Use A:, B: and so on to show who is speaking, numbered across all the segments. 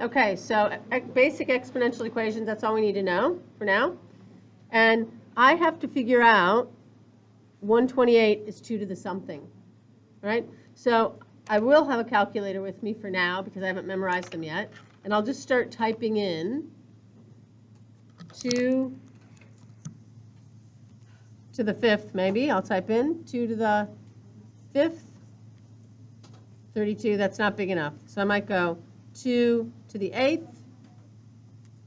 A: Okay, so basic exponential equations, that's all we need to know for now. And I have to figure out 128 is 2 to the something, right? So I will have a calculator with me for now because I haven't memorized them yet. And I'll just start typing in 2 to the 5th, maybe. I'll type in 2 to the 5th, 32. That's not big enough. So I might go 2 to the 8th,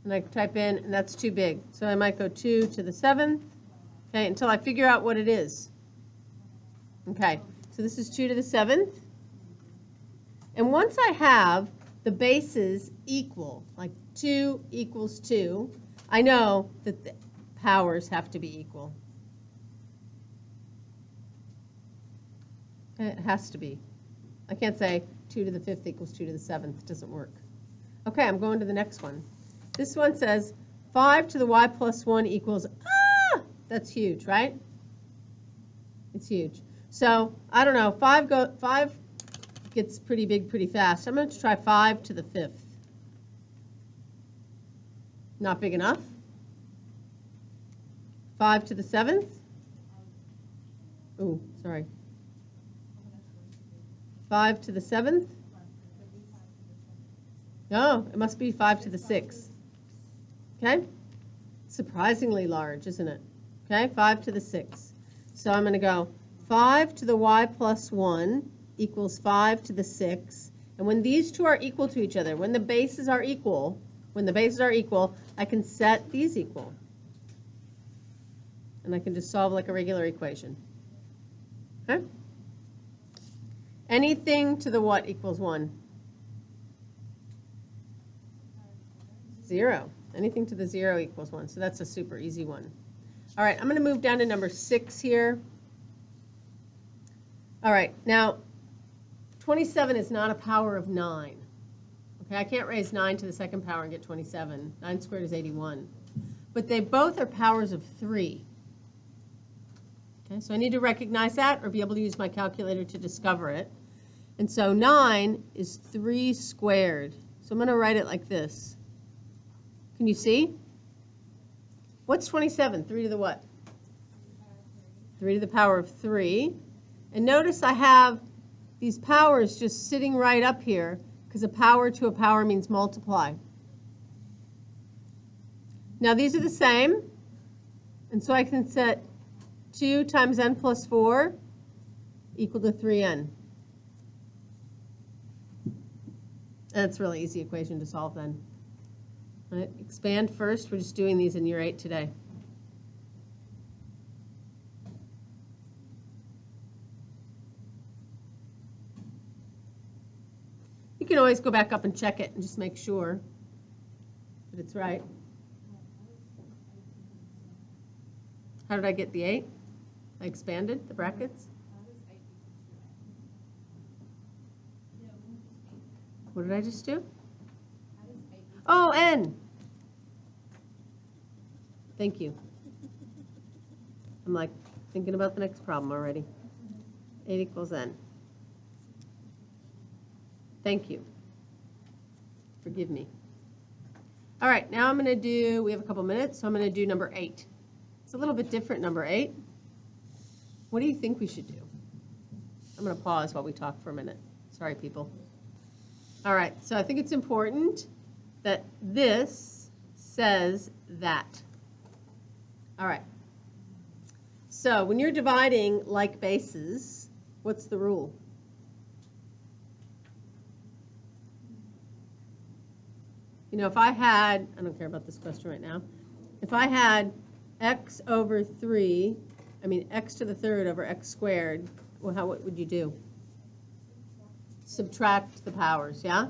A: and I type in, and that's too big. So I might go 2 to the 7th, okay, until I figure out what it is. Okay, so this is 2 to the 7th. And once I have the bases equal, like 2 equals 2, I know that the powers have to be equal. It has to be. I can't say 2 to the 5th equals 2 to the 7th. It doesn't work. Okay, I'm going to the next one. This one says 5 to the y plus 1 equals, that's huge, right? It's huge. So, I don't know, 5 gets pretty big pretty fast. I'm going to try 5 to the 5th. Not big enough. 5 to the 7th. Ooh, sorry. 5 to the 7th. No, it must be 5 to the 6th. Okay? Surprisingly large, isn't it? Okay, 5 to the 6th. So I'm going to go 5 to the y plus 1 equals 5 to the 6th. And when these two are equal to each other, when the bases are equal, I can set these equal. And I can just solve like a regular equation. Okay? Anything to the what equals 1? 0. Anything to the 0 equals 1. So that's a super easy one. All right, I'm going to move down to number 6 here. All right, now 27 is not a power of 9. Okay, I can't raise 9 to the second power and get 27. 9 squared is 81. But they both are powers of 3. Okay, so I need to recognize that or be able to use my calculator to discover it. And so 9 is 3 squared. So I'm going to write it like this. Can you see? What's 27? 3 to the what? 3 to the power of 3. And notice I have these powers just sitting right up here because a power to a power means multiply. Now these are the same. And so I can set 2 times n plus 4 equal to 3n. That's a really easy equation to solve then. All right, expand first. We're just doing these in year 8 today. You can always go back up and check it and just make sure that it's right. How did I get the 8? I expanded the brackets. What did I just do? Oh, n. Thank you. I'm like thinking about the next problem already. 8 equals n. Thank you. Forgive me. All right, now I'm going to do, we have a couple minutes, so I'm going to do number 8. It's a little bit different, number 8. What do you think we should do? I'm going to pause while we talk for a minute. Sorry, people. All right, so I think it's important that this says that. All right. So when you're dividing like bases, what's the rule? You know, if I had, I don't care about this question right now, if I had x over 3, x to the third over x squared, well, what would you do? Subtract the powers, yeah?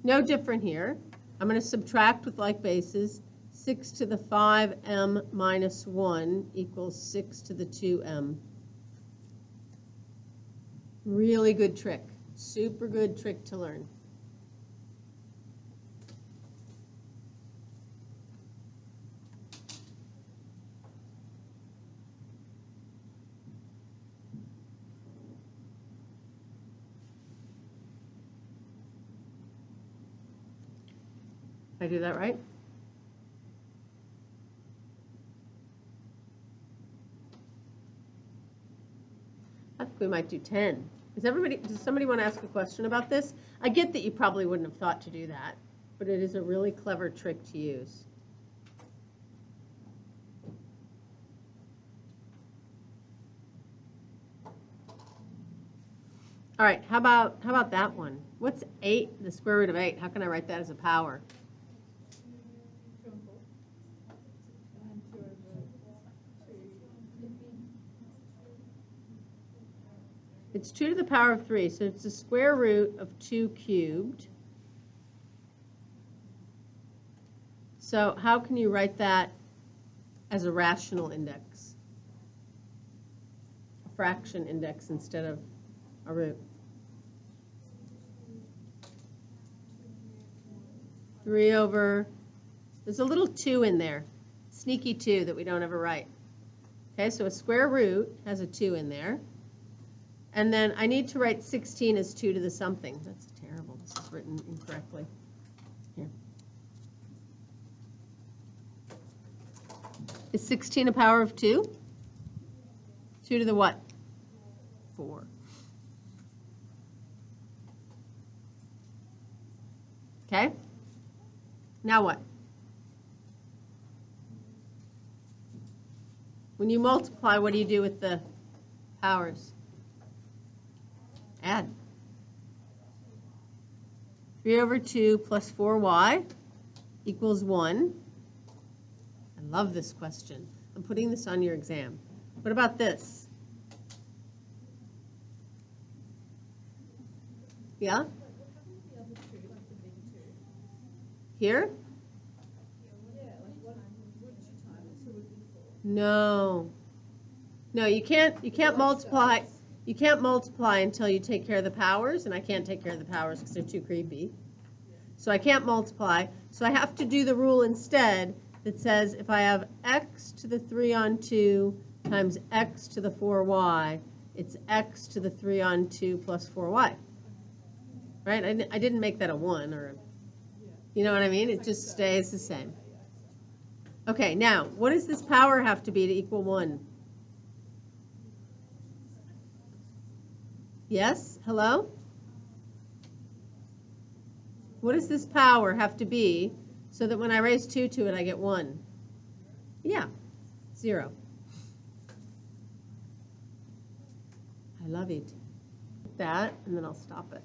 A: No different here. I'm going to subtract with like bases. 6 to the 5m minus 1 equals 6 to the 2m. Really good trick. Super good trick to learn. Did I do that right? I think we might do 10. Does somebody want to ask a question about this? I get that you probably wouldn't have thought to do that, but it is a really clever trick to use. All right, how about that one? What's 8, the square root of 8? How can I write that as a power? It's 2 to the power of 3, so it's the square root of 2 cubed. So how can you write that as a rational index? A fraction index instead of a root. 3 over, there's a little 2 in there, sneaky 2 that we don't ever write. Okay, so a square root has a 2 in there. And then I need to write 16 as 2 to the something. That's terrible. This is written incorrectly. Here. Is 16 a power of 2? 2 to the what? 4. Okay? Now what? When you multiply, what do you do with the powers? Add. 3 over 2 plus 4y equals 1. I love this question. I'm putting this on your exam. What about this? Yeah? Here? No. No, you can't multiply. You can't multiply until you take care of the powers, and I can't take care of the powers because they're too creepy. So I can't multiply. So I have to do the rule instead that says if I have x to the 3 on 2 times x to the 4y, it's x to the 3 on 2 plus 4y. Right? I didn't make that a 1 or a, you know what I mean? It just stays the same. Okay, now, what does this power have to be to equal 1? Yes? Hello? What does this power have to be so that when I raise 2 to it, I get 1? Yeah, 0. I love it. That, and then I'll stop it.